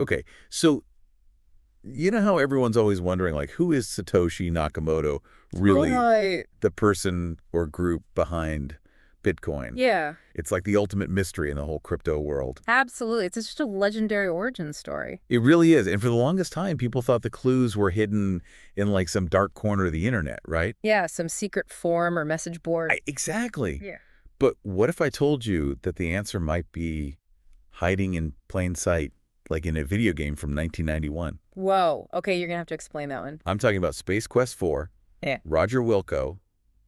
Okay, so you know how everyone's always wondering, like, who is Satoshi Nakamoto really Right. the person or group behind Bitcoin? Yeah, It's like the ultimate mystery in the whole crypto world. absolutely. It's just a legendary origin story. It really is. And for the longest time, people thought the clues were hidden in like some dark corner of the internet, right? Yeah, some secret forum or message board. Exactly. Yeah. But what if I told you that the answer might be hiding in plain sight, like in a video game from 1991? Whoa. Okay, you're gonna have to explain that one. I'm talking about Space Quest 4, Yeah. Roger Wilco,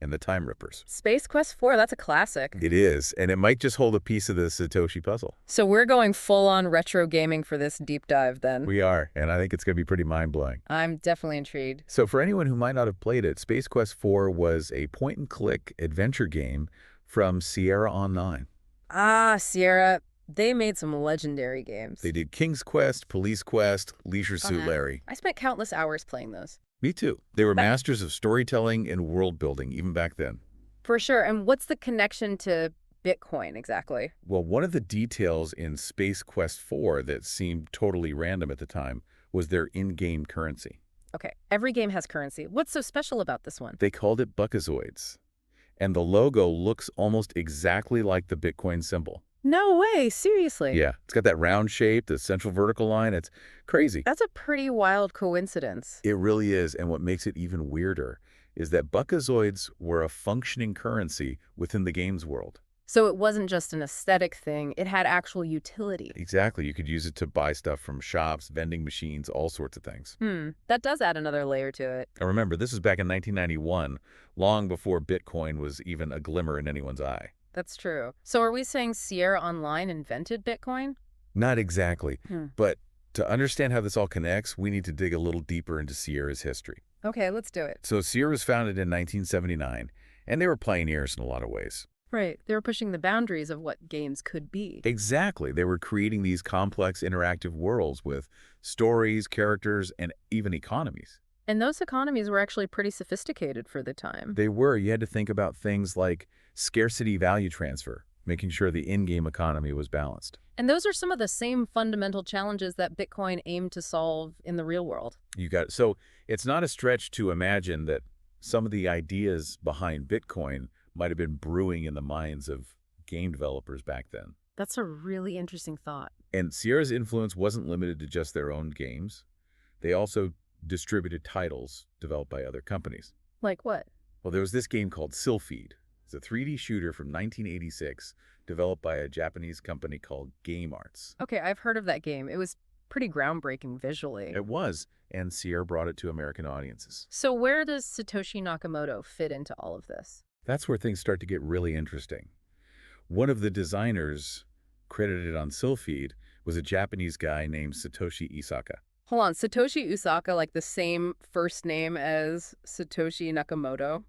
and the Time Rippers. Space Quest 4, that's a classic. It is, and it might just hold a piece of the Satoshi puzzle. So we're going full-on retro gaming for this deep dive then. We are, and I think it's going to be pretty mind-blowing. I'm definitely intrigued. So for anyone who might not have played it, Space Quest 4 was a point-and-click adventure game from Sierra Online. Ah, Sierra, they made some legendary games. They did King's Quest, Police Quest, Leisure Suit Larry. I spent countless hours playing those. Me too. They were masters of storytelling and world building, even back then. For sure. And what's the connection to Bitcoin exactly? Well, one of the details in Space Quest 4 that seemed totally random at the time was their in-game currency. Okay, every game has currency. What's so special about this one? They called it Buckazoids, and the logo looks almost exactly like the Bitcoin symbol. No way, seriously. Yeah, it's got that round shape, the central vertical line. It's crazy. That's a pretty wild coincidence. It really is, and what makes it even weirder is that Buckazoids were a functioning currency within the games world. So it wasn't just an aesthetic thing, it had actual utility. Exactly. You could use it to buy stuff from shops, vending machines, all sorts of things. That does add another layer to it. And remember, this is back in 1991, long before Bitcoin was even a glimmer in anyone's eye. That's true. So are we saying Sierra Online invented Bitcoin? Not exactly, Hmm. but to understand how this all connects, we need to dig a little deeper into Sierra's history. Okay, let's do it. So Sierra was founded in 1979, and they were pioneers in a lot of ways. Right, they were pushing the boundaries of what games could be. Exactly. They were creating these complex interactive worlds with stories, characters, and even economies. And those economies were actually pretty sophisticated for the time. They were. You had to think about things like scarcity value transfer, making sure the in-game economy was balanced. And those are some of the same fundamental challenges that Bitcoin aimed to solve in the real world. So it's not a stretch to imagine that some of the ideas behind Bitcoin might have been brewing in the minds of game developers back then. That's a really interesting thought. And Sierra's influence wasn't limited to just their own games. They also distributed titles developed by other companies. Like what? Well, there was this game called Sylpheed. It's a 3D shooter from 1986 developed by a Japanese company called Game Arts. Okay, I've heard of that game. It was pretty groundbreaking visually. It was, and Sierra brought it to American audiences. So where does Satoshi Nakamoto fit into all of this? That's where things start to get really interesting. One of the designers credited on Sylpheed was a Japanese guy named Satoshi Uesaka. Hold on, Satoshi Uesaka, like the same first name as Satoshi Nakamoto?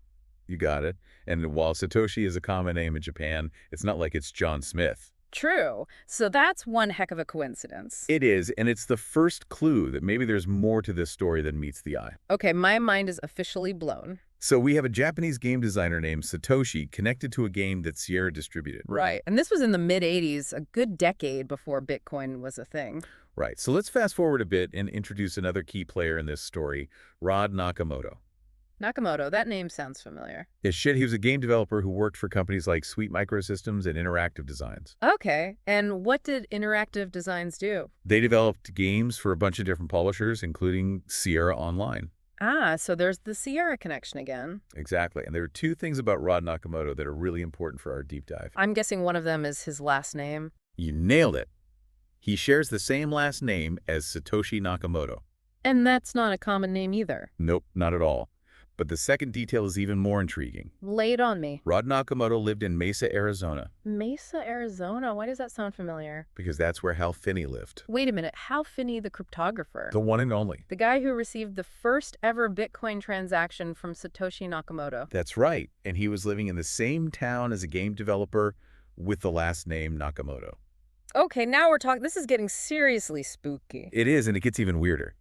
You got it. And while Satoshi is a common name in Japan, it's not like it's John Smith. True. So that's one heck of a coincidence. It is, and it's the first clue that maybe there's more to this story than meets the eye. Okay, my mind is officially blown. So we have a Japanese game designer named Satoshi connected to a game that Sierra distributed. Right. And this was in the mid-'80s, a good decade before Bitcoin was a thing. Right. So let's fast forward a bit and introduce another key player in this story, Rod Nakamoto. Nakamoto, that name sounds familiar. He was a game developer who worked for companies like Sweet Microsystems and Interactive Designs. Okay, and what did Interactive Designs do? They developed games for a bunch of different publishers, including Sierra Online. Ah, so there's the Sierra connection again. Exactly. And there are two things about Rod Nakamoto that are really important for our deep dive. I'm guessing one of them is his last name. You nailed it. He shares the same last name as Satoshi Nakamoto. And that's not a common name either. Nope, not at all. But the second detail is even more intriguing. Lay it on me. Rod Nakamoto lived in Mesa, Arizona. Mesa, Arizona? Why does that sound familiar? Because that's where Hal Finney lived. Wait a minute, Hal Finney, the cryptographer? The one and only. The guy who received the first ever Bitcoin transaction from Satoshi Nakamoto. That's right. And he was living in the same town as a game developer with the last name Nakamoto. Okay, now we're talking. This is getting seriously spooky. It is, and it gets even weirder.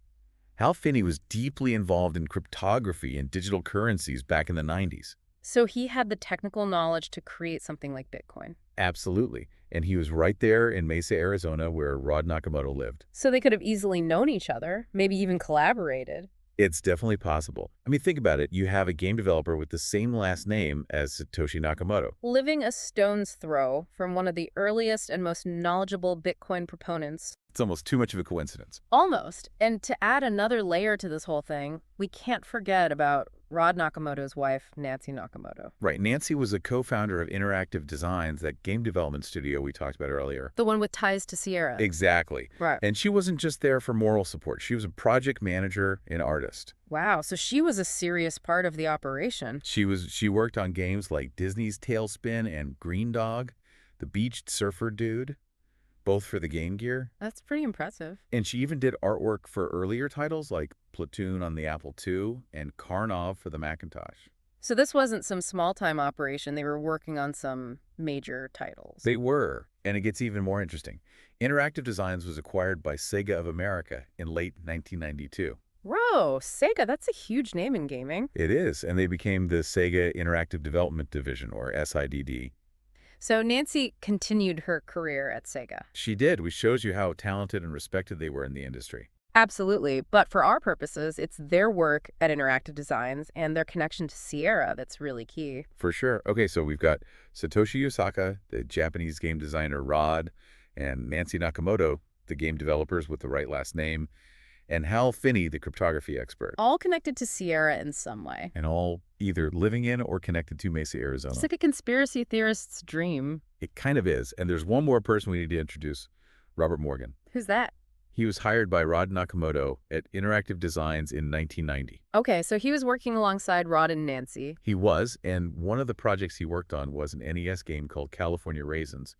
Hal Finney was deeply involved in cryptography and digital currencies back in the 90s. So he had the technical knowledge to create something like Bitcoin. Absolutely. And he was right there in Mesa, Arizona, where Rod Nakamoto lived. So they could have easily known each other, maybe even collaborated. It's definitely possible. I mean, think about it. You have a game developer with the same last name as Satoshi Nakamoto. Living a stone's throw from one of the earliest and most knowledgeable Bitcoin proponents. It's almost too much of a coincidence. Almost. And to add another layer to this whole thing, we can't forget about Rod Nakamoto's wife, Nancy Nakamoto. Right. Nancy was a co-founder of Interactive Designs, that game development studio we talked about earlier. The one with ties to Sierra. Exactly. Right. And she wasn't just there for moral support. She was a project manager and artist. Wow, so she was a serious part of the operation. She worked on games like Disney's Tailspin and Green Dog, The Beached Surfer Dude, both for the Game Gear. That's pretty impressive. And she even did artwork for earlier titles like Platoon on the Apple II and Karnov for the Macintosh. So this wasn't some small-time operation. They were working on some major titles. They were, and it gets even more interesting. Interactive Designs was acquired by Sega of America in late 1992. Whoa, Sega, that's a huge name in gaming. It is, and they became the Sega Interactive Development Division, or SIDD. So Nancy continued her career at Sega. She did, which shows you how talented and respected they were in the industry. Absolutely, but for our purposes, it's their work at Interactive Designs and their connection to Sierra that's really key. For sure. Okay, so we've got Satoshi Uesaka, the Japanese game designer Rod, and Nancy Nakamoto, the game developers with the right last name, and Hal Finney, the cryptography expert. All connected to Sierra in some way. And all either living in or connected to Mesa, Arizona. It's like a conspiracy theorist's dream. It kind of is. And there's one more person we need to introduce, Robert Morgan. Who's that? He was hired by Rod Nakamoto at Interactive Designs in 1990. Okay, so he was working alongside Rod and Nancy. He was, and one of the projects he worked on was an NES game called California Raisins,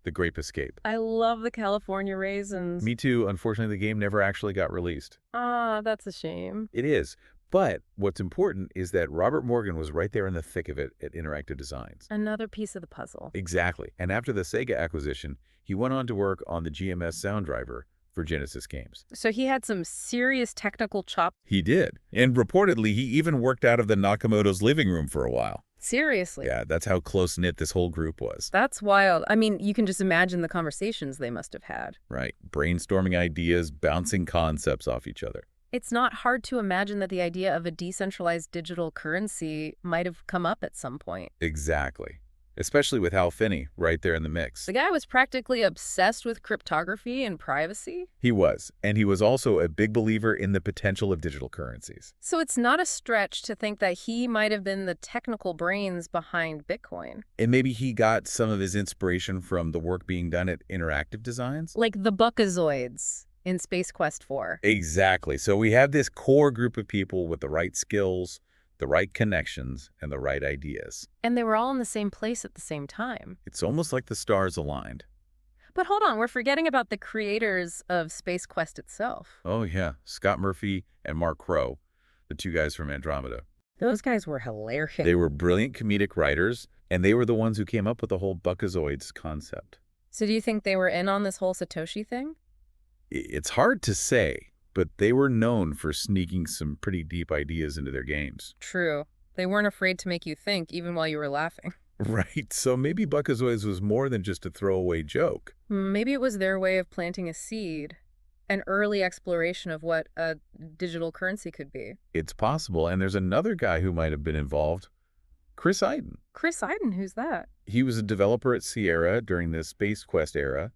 The Grape Escape. I love the California Raisins. Me too. Unfortunately, the game never actually got released. Ah, that's a shame. It is. But what's important is that Robert Morgan was right there in the thick of it at Interactive Designs. Another piece of the puzzle. Exactly. And after the Sega acquisition, he went on to work on the GMS sound driver for Genesis games. So he had some serious technical chops. He did. And reportedly, he even worked out of the Nakamoto's living room for a while. Seriously. Yeah, that's how close-knit this whole group was. That's wild. I mean, you can just imagine the conversations they must have had. Right. Brainstorming ideas, bouncing concepts off each other. It's not hard to imagine that the idea of a decentralized digital currency might have come up at some point. Exactly. Especially with Hal Finney right there in the mix. The guy was practically obsessed with cryptography and privacy. He was. And he was also a big believer in the potential of digital currencies. So it's not a stretch to think that he might have been the technical brains behind Bitcoin. And maybe he got some of his inspiration from the work being done at Interactive Designs? Like the Buckazoids in Space Quest 4. Exactly. So we have this core group of people with the right skills, the right connections, and the right ideas. And they were all in the same place at the same time. It's almost like the stars aligned. But hold on, we're forgetting about the creators of Space Quest itself. Oh, yeah. Scott Murphy and Mark Crow, the two guys from Andromeda. Those guys were hilarious. They were brilliant comedic writers, and they were the ones who came up with the whole Buckazoids concept. So do you think they were in on this whole Satoshi thing? It's hard to say, but they were known for sneaking some pretty deep ideas into their games. True. They weren't afraid to make you think, even while you were laughing. Right, so maybe Buckazoids was more than just a throwaway joke. Maybe it was their way of planting a seed, an early exploration of what a digital currency could be. It's possible, and there's another guy who might have been involved, Chris Iden. Chris Iden, who's that? He was a developer at Sierra during the Space Quest era,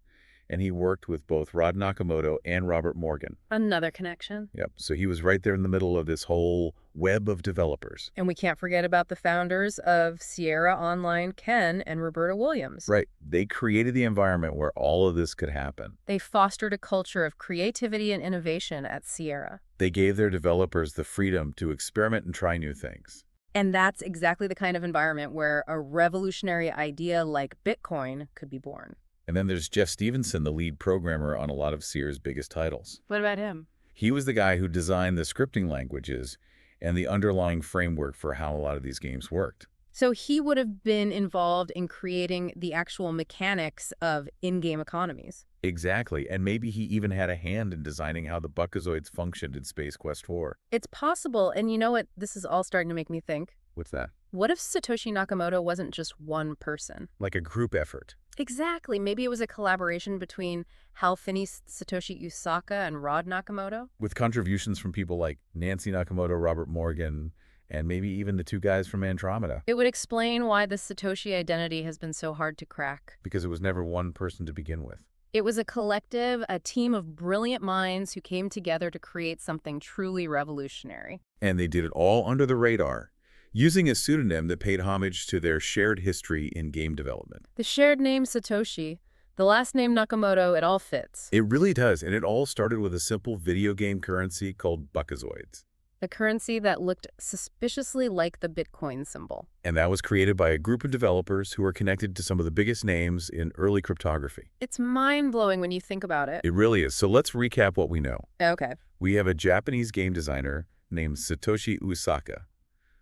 and he worked with both Rod Nakamoto and Robert Morgan. Another connection. Yep, so he was right there in the middle of this whole web of developers. And we can't forget about the founders of Sierra Online, Ken and Roberta Williams. Right. They created the environment where all of this could happen. They fostered a culture of creativity and innovation at Sierra. They gave their developers the freedom to experiment and try new things. And that's exactly the kind of environment where a revolutionary idea like Bitcoin could be born. And then there's Jeff Stevenson, the lead programmer on a lot of Sierra's biggest titles. What about him? He was the guy who designed the scripting languages and the underlying framework for how a lot of these games worked. So he would have been involved in creating the actual mechanics of in-game economies. Exactly, and maybe he even had a hand in designing how the Buckazoids functioned in Space Quest 4. It's possible, and you know what? This is all starting to make me think. What's that? What if Satoshi Nakamoto wasn't just one person? Like a group effort. Exactly. Maybe it was a collaboration between Hal Finney, Satoshi Uesaka, and Rod Nakamoto. With contributions from people like Nancy Nakamoto, Robert Morgan, and maybe even the two guys from Andromeda. It would explain why the Satoshi identity has been so hard to crack. Because it was never one person to begin with. It was a collective, a team of brilliant minds who came together to create something truly revolutionary. And they did it all under the radar, using a pseudonym that paid homage to their shared history in game development. The shared name Satoshi, the last name Nakamoto, it all fits. It really does, and it all started with a simple video game currency called Buckazoids. The currency that looked suspiciously like the Bitcoin symbol. And that was created by a group of developers who are connected to some of the biggest names in early cryptography. It's mind-blowing when you think about it. It really is. So let's recap what we know. Okay. We have a Japanese game designer named Satoshi Uesaka,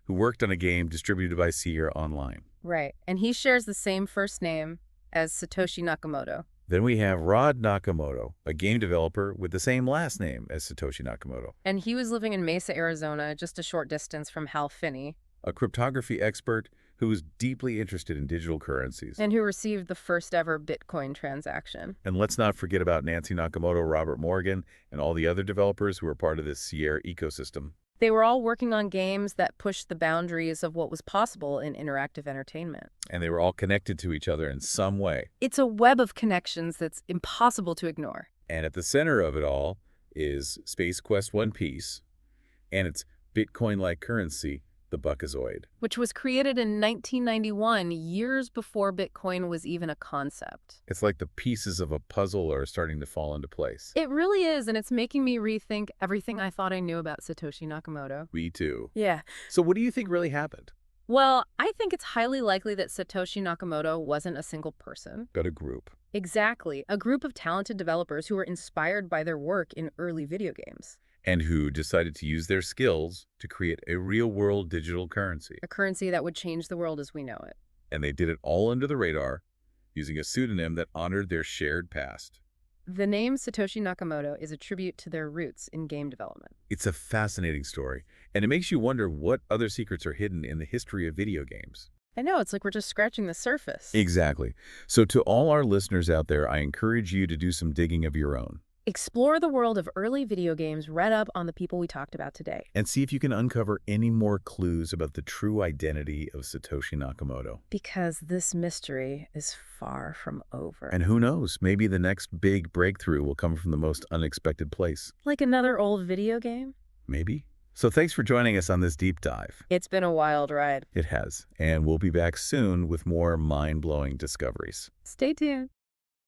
who worked on a game distributed by Sierra Online. Right. And he shares the same first name as Satoshi Nakamoto. Then we have Rod Nakamoto, a game developer with the same last name as Satoshi Nakamoto. And he was living in Mesa, Arizona, just a short distance from Hal Finney. A cryptography expert who was deeply interested in digital currencies. And who received the first ever Bitcoin transaction. And let's not forget about Nancy Nakamoto, Robert Morgan, and all the other developers who were part of this Sierra ecosystem. They were all working on games that pushed the boundaries of what was possible in interactive entertainment. And they were all connected to each other in some way. It's a web of connections that's impossible to ignore. And at the center of it all is Space Quest 1 piece and its Bitcoin-like currency, the Buckazoid. Which was created in 1991, years before Bitcoin was even a concept. It's like the pieces of a puzzle are starting to fall into place. It really is, and it's making me rethink everything I thought I knew about Satoshi Nakamoto. Me too. Yeah. So what do you think really happened? Well, I think it's highly likely that Satoshi Nakamoto wasn't a single person. But a group. Exactly. A group of talented developers who were inspired by their work in early video games. And who decided to use their skills to create a real-world digital currency. A currency that would change the world as we know it. And they did it all under the radar, using a pseudonym that honored their shared past. The name Satoshi Nakamoto is a tribute to their roots in game development. It's a fascinating story, and it makes you wonder what other secrets are hidden in the history of video games. I know, it's like we're just scratching the surface. Exactly. So to all our listeners out there, I encourage you to do some digging of your own. Explore the world of early video games, read up on the people we talked about today. And see if you can uncover any more clues about the true identity of Satoshi Nakamoto. Because this mystery is far from over. And who knows, maybe the next big breakthrough will come from the most unexpected place. Like another old video game? Maybe. So thanks for joining us on this deep dive. It's been a wild ride. It has. And we'll be back soon with more mind-blowing discoveries. Stay tuned.